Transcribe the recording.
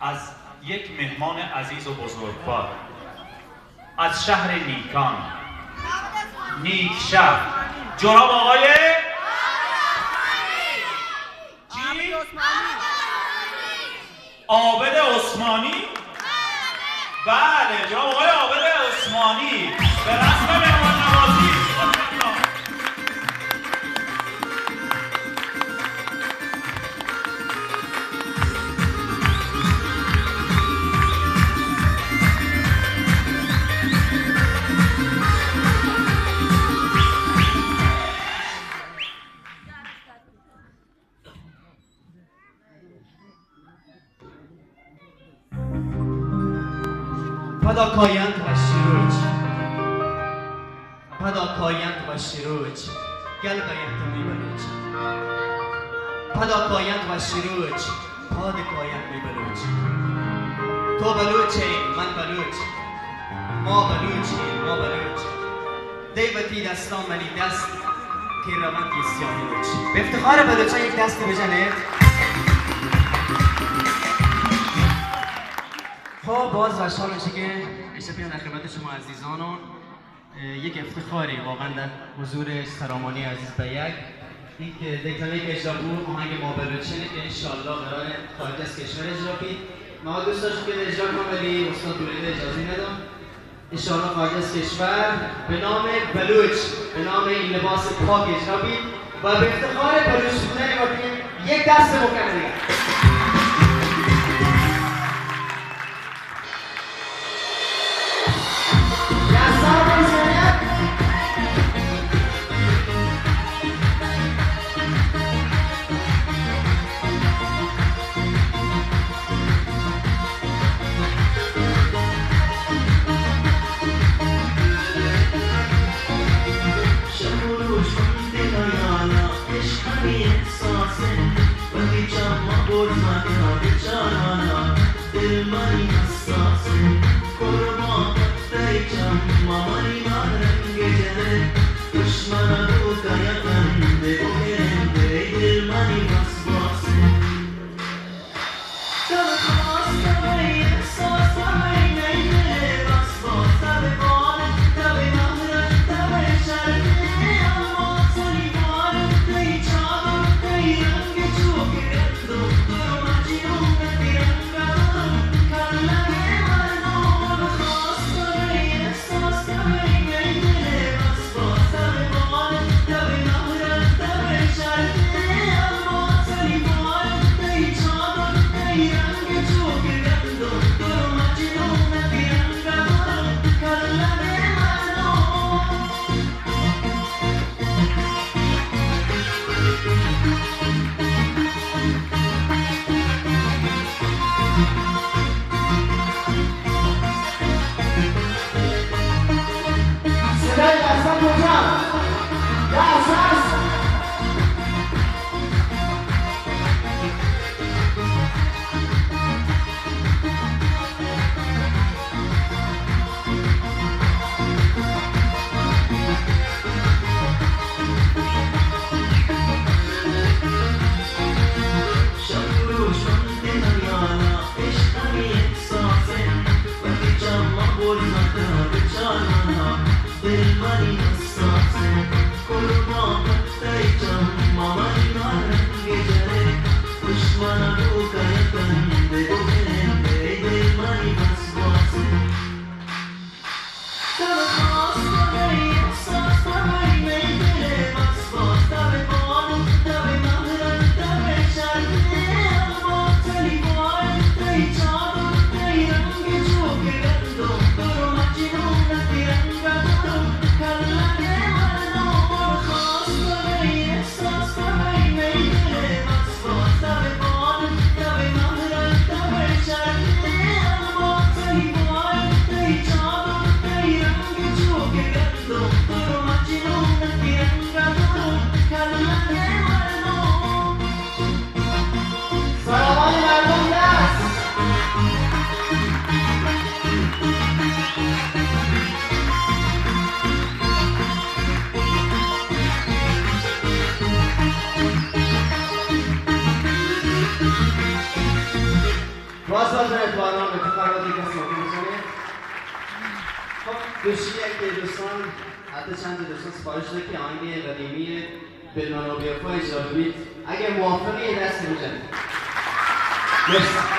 از یک مهمان عزیز و بزرگوار از شهر نیکان، نیک شهر، جناب آقای عابد عثمانی. بله، جناب آقای عابد عثمانی به رسم مهمان نوازی. Padakayant va shiruj, padakayant va shiruj, galgayant mi baluj. Padakayant va shiruj, padakayant mi baluj. To baluj, man baluj, ma baluj, ma baluj. Devati dastan mani dast, ki ravant isyanuj. به افتخار بلوچان یک دست بزنید. خب باز وشحال میشه که ایشه بیان در خدمت شما عزیزانون یک افتخاری واقعا در حضور سرامانی عزیز بیگ این که دکلمه که اجرا بود آهنگ ما بلوچینه که انشالله قرار خارج از کشور اجرا بید. ما دوست داشتیم که اجرا کنم ولی استاد دوریده اجازه نداد. انشالله خارج از کشور به نام بلوچ، به نام این لباس پاک اجرا بید و به افتخار بلوچ بودن یک دست مکمل. باز اعتباران به فقرات یک اسم کنید. خب دوشی یک دوستان حتی چند دوستان سفارش داده که آهنگ قدیمی بلمنابیافا اجرا کنید. اگر موافقی دست بزنید. مرسی.